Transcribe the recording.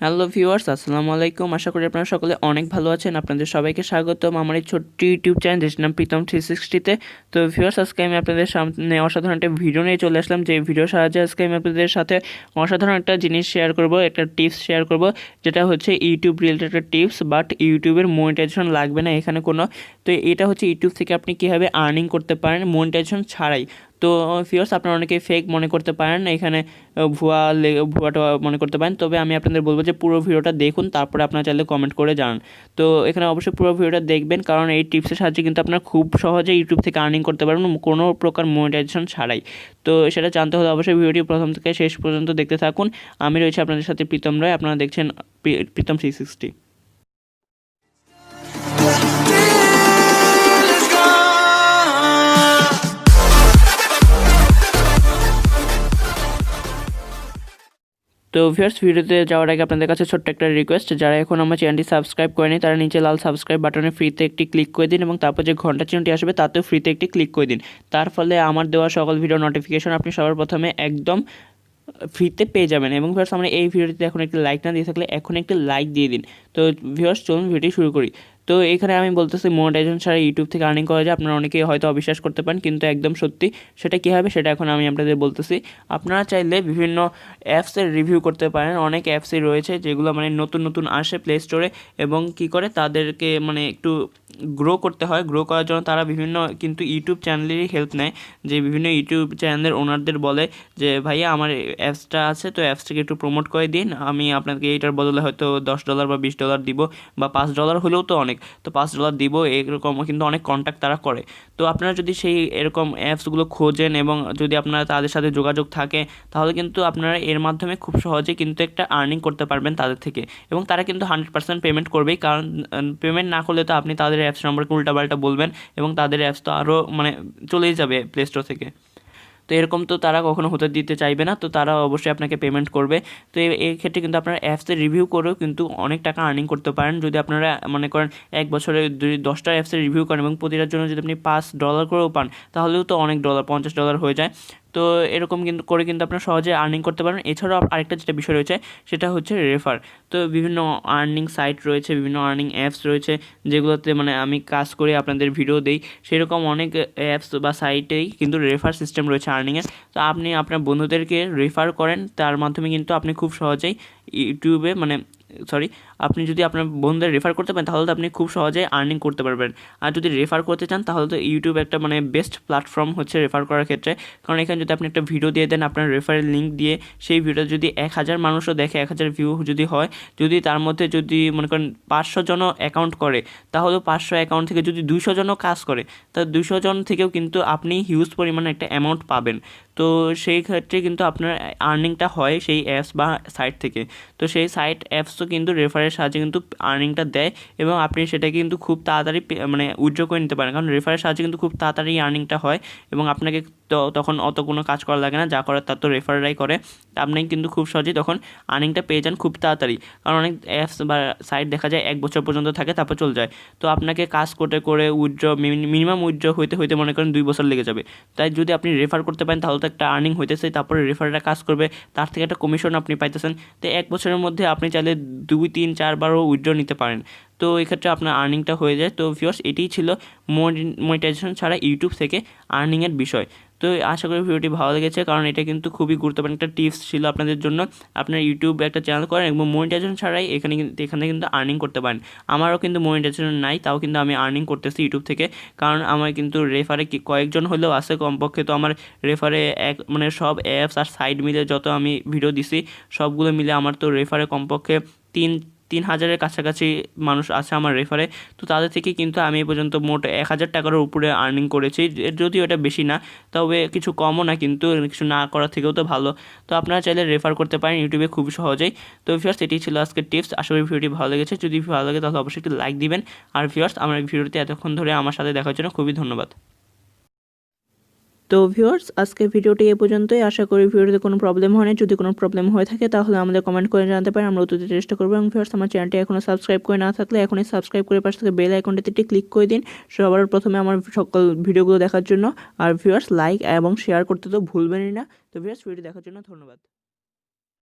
Hello viewers, আসসালামু আলাইকুম। আশা করি আপনারা সকলে অনেক ভালো আছেন। আপনাদের সবাইকে স্বাগতম আমার এই ছোট্ট ইউটিউব চ্যানেল যেটার নাম প্রীতম 360-তে। তো ভিউয়ার্স, আজকে আমি আপনাদের সামনে অসাধারণ একটা ভিডিও নিয়ে চলে আসলাম। যে ভিডিওর সাহায্যে আজকে আমি আপনাদের সাথে অসাধারণ একটা জিনিস শেয়ার করব, একটা টিপস শেয়ার করব, যেটা হচ্ছে ইউটিউব রিলেটেড একটা টিপস। বাট ইউটিউবের মনিটাইজেশন লাগবে না এখানে কোনো। তো এটা হচ্ছে ইউটিউব থেকে আপনি কীভাবে আর্নিং করতে পারেন মনিটাইজেশন ছাড়াই। তো ভিউয়ার্স, আপনারা অনেকে ফেক মনে করতে পারেন, এখানে ভুয়াটা মনে করতে পারেন। তবে আমি আপনাদের বলবো যে পুরো ভিডিওটা দেখুন, তারপরে আপনারা চাইলে কমেন্ট করে জানান। তো এখানে অবশ্যই পুরো ভিডিওটা দেখবেন, কারণ এই টিপসের সাহায্যে কিন্তু আপনারা খুব সহজে ইউটিউব থেকে আর্নিং করতে পারবেন কোনো প্রকার মনিটাইজেশন ছাড়াই। তো সেটা জানতে হলে অবশ্যই ভিডিওটি প্রথম থেকে শেষ পর্যন্ত দেখতে থাকুন। আমি রয়েছে আপনাদের সাথে প্রীতম রায়, আপনারা দেখছেন প্রীতম 360। তো ভিউয়ার্স, ভিডিওতে যাওয়ার আগে আপনাদের কাছে ছোট্ট একটা রিকোয়েস্ট, যারা এখন আমার চ্যানেলটি সাবস্ক্রাইব করেনি তারা নিচে লাল সাবস্ক্রাইব বাটনে ফ্রিতে একটি ক্লিক করে দিন, এবং তারপর যে ঘন্টা চিহ্নটি আসবে তাতেও ফ্রিতে একটি ক্লিক করে দিন। তার ফলে আমার দেওয়া সকল ভিডিও নোটিফিকেশন আপনি সবার প্রথমে একদম ফ্রিতে পেয়ে যাবেন। এবং ভিউয়ার্স, আমরা এই ভিডিওটিতে এখন একটি লাইক না দিয়ে থাকলে এখন একটি লাইক দিয়ে দিন। তো ভিউয়ার্স, চলুন ভিডিওটি শুরু করি। তো এখানে আমি বলতেছি মনিটাইজেশন ছাড়া ইউটিউব থেকে আর্নিং করা যায়। আপনারা অনেকেই হয়তো অবিশ্বাস করতে পারেন, কিন্তু একদম সত্যি। সেটা কী হবে সেটা এখন আমি আপনাদের বলতেছি। আপনারা চাইলে বিভিন্ন অ্যাপসের রিভিউ করতে পারেন। অনেক অ্যাপসই রয়েছে যেগুলো মানে নতুন নতুন আসে প্লে স্টোরে, এবং কী করে তাদেরকে মানে একটু গ্রো করতে হয়। গ্রো করার জন্য তারা বিভিন্ন কিন্তু ইউটিউব চ্যানেলেরই হেল্প নেয়। যে বিভিন্ন ইউটিউব চ্যানেলের ওনারদের বলে যে ভাইয়া আমার অ্যাপসটা আছে, তো অ্যাপসটাকে একটু প্রমোট করে দিন, আমি আপনাকে এইটার বদলে হয়তো $10 বা $20 দিব, বা $5 হলেও তো অনেক, তো $5 দিব। এরকম কিন্তু অনেক কন্ট্যাক্ট তারা করে। তো আপনারা যদি সেই এরকম অ্যাপসগুলো খোঁজেন এবং যদি আপনারা তাদের সাথে যোগাযোগ থাকে, তাহলে কিন্তু আপনারা এর মাধ্যমে খুব সহজে কিন্তু একটা আর্নিং করতে পারবেন তাদের থেকে। এবং তারা কিন্তু 100% পেমেন্ট করবেই, কারণ পেমেন্ট না করলে তো আপনি তাদের অ্যাপস সম্পর্কে উল্টাপাল্টা বলবেন, এবং তাদের অ্যাপস তো আরও মানে চলেই যাবে প্লে স্টোর থেকে। তো এরকম তো তারা কখনো হতে দিতে চাইবে না, তো তারা অবশ্যই আপনাকে পেমেন্ট করবে। তো এই ক্ষেত্রে কিন্তু আপনারা অ্যাপসের রিভিউ করেও কিন্তু অনেক টাকা আর্নিং করতে পারেন। যদি আপনারা মনে করেন এক বছরে যদি 10টা অ্যাপসের রিভিউ করেন এবং প্রতিটার জন্য যদি আপনি $5 করেও পান, তাহলেও তো অনেক ডলার, $50 হয়ে যায়। তো এরকম কিন্তু করে কিন্তু আপনারা সহজে আর্নিং করতে পারেন। এছাড়াও আরেকটা যেটা বিষয় রয়েছে সেটা হচ্ছে রেফার। তো বিভিন্ন আর্নিং সাইট রয়েছে, বিভিন্ন আর্নিং অ্যাপস রয়েছে, যেগুলোতে মানে আমি কাজ করে আপনাদের ভিডিও দেই। সেরকম অনেক অ্যাপস বা সাইটেই কিন্তু রেফার সিস্টেম রয়েছে আর্নিংয়ের। তো আপনি আপনার বন্ধুদেরকে রেফার করেন, তার মাধ্যমে কিন্তু আপনি খুব সহজেই ইউটিউবে আপনি যদি আপনার বন্ধুদের রেফার করতে পারেন, তাহলে তো আপনি খুব সহজেই আর্নিং করতে পারবেন। আর যদি রেফার করতে চান, তাহলে তো ইউটিউব একটা মানে বেস্ট প্ল্যাটফর্ম হচ্ছে রেফার করার ক্ষেত্রে। কারণ এখানে যদি আপনি একটা ভিডিও দিয়ে দেন, আপনার রেফারের লিঙ্ক দিয়ে, সেই ভিডিও যদি 1000 মানুষও দেখে, 1000 ভিউ যদি হয়, যদি তার মধ্যে যদি মনে করেন 500 জনও অ্যাকাউন্ট করে, তাহলেও 500 অ্যাকাউন্ট থেকে যদি 200 জনও কাজ করে, তাহলে 200 জন থেকেও কিন্তু আপনি হিউজ পরিমাণে একটা অ্যামাউন্ট পাবেন। তো সেই ক্ষেত্রে কিন্তু আপনার আর্নিংটা হয় সেই অ্যাপস বা সাইট থেকে। তো সেই সাইট অ্যাপসও কিন্তু রেফারের সাহায্যে কিন্তু আর্নিংটা দেয়, এবং আপনি সেটাকে কিন্তু খুব তাড়াতাড়ি মানে উইথড্র করে নিতে পারেন, কারণ রেফারের সাহায্যে কিন্তু খুব তাড়াতাড়ি আর্নিংটা হয়, এবং আপনাকে তো তখন অত কোনো কাজ করা লাগে না, যা করার তার তো রেফাররাই করে। আপনি কিন্তু খুব সহজেই তখন আর্নিংটা পেয়ে যান খুব তাড়াতাড়ি, কারণ অনেক অ্যাপস বা সাইট দেখা যায় 1 বছর পর্যন্ত থাকে, তারপর চলে যায়। তো আপনাকে কাজ করতে করে উইথড্র মিনিমাম উইথড্র হইতে মনে করেন 2 বছর লেগে যাবে। তাই যদি আপনি রেফার করতে পারেন, তাহলে তো একটা আর্নিং হইতেছে, তারপরে রেফারটা কাজ করবে, তার থেকে একটা কমিশন আপনি পাইতেছেন। তো 1 বছরের মধ্যে আপনি চাইলে 2, 3, 4 বারও উইথড্র নিতে পারেন। তো এক্ষেত্রে আপনার আর্নিংটা হয়ে যায়। তো ভিউয়ার্স, এটিই ছিল মনিটাইজেশন ছাড়া ইউটিউব থেকে আর্নিংয়ের বিষয়। তো আশা করি ভিডিওটি ভালো লেগেছে, কারণ এটা কিন্তু খুবই গুরুত্বপূর্ণ একটা টিপস ছিল আপনাদের জন্য। আপনার ইউটিউব একটা চ্যানেল করেন এবং মনিটাইজেশন ছাড়াই এখানে কিন্তু আর্নিং করতে পারেন। আমারও কিন্তু মনিটাইজেশন নাই, তাও কিন্তু আমি আর্নিং করতেছি ইউটিউব থেকে, কারণ আমার কিন্তু রেফারে কয়েকজন হলেও আছে কমপক্ষে। তো আমার রেফারে মানে সব অ্যাপস আর সাইট মিলে যত আমি ভিডিও দিছি, সবগুলো মিলে আমার তো রেফারে কমপক্ষে 3,000-এর কাছাকাছি মানুষ আছে আমার রেফারে। তো তাদের থেকে কিন্তু আমি এই পর্যন্ত মোট $1,000 উপরে আর্নিং করেছি। যদিও এটা বেশি না, তবে কিছু কমও না, কিন্তু কিছু না করার থেকেও তো ভালো। তো আপনারা চাইলে রেফার করতে পারেন ইউটিউবে খুব সহজেই। তো ভিউয়ার্স, এটি ছিল আজকের টিপস। আশা করি ভিডিওটি ভালো লেগেছে। যদি ভালো লাগে তাহলে অবশ্যই একটি লাইক দিবেন। আর ভিউয়ার্স, আমার ভিডিওটি এতক্ষণ ধরে আমার সাথে দেখার জন্য খুবই ধন্যবাদ। তো ভিউয়ার্স, আজকের ভিডিওটি এ পর্যন্তই। আশা করি ভিডিওতে কোনো প্রবলেম হয়নি। যদি কোনো প্রবলেম হয়ে থাকে তাহলে আমাদের কমেন্ট করে জানাতে পারেন, আমরা উত্তর দিতে চেষ্টা করবো। এবং ভিউয়ার্স, আমার চ্যানেলটি এখনও সাবস্ক্রাইব করে না থাকলে এখনই সাবস্ক্রাইব করে পাশে থেকে বেল আইকনটিতে ক্লিক করে দিন সবার প্রথমে আমার সকল ভিডিওগুলো দেখার জন্য। আর ভিউয়ার্স, লাইক এবং শেয়ার করতে তো ভুলবেনই না। তো ভিউয়ার্স, ভিডিওটি দেখার জন্য ধন্যবাদ।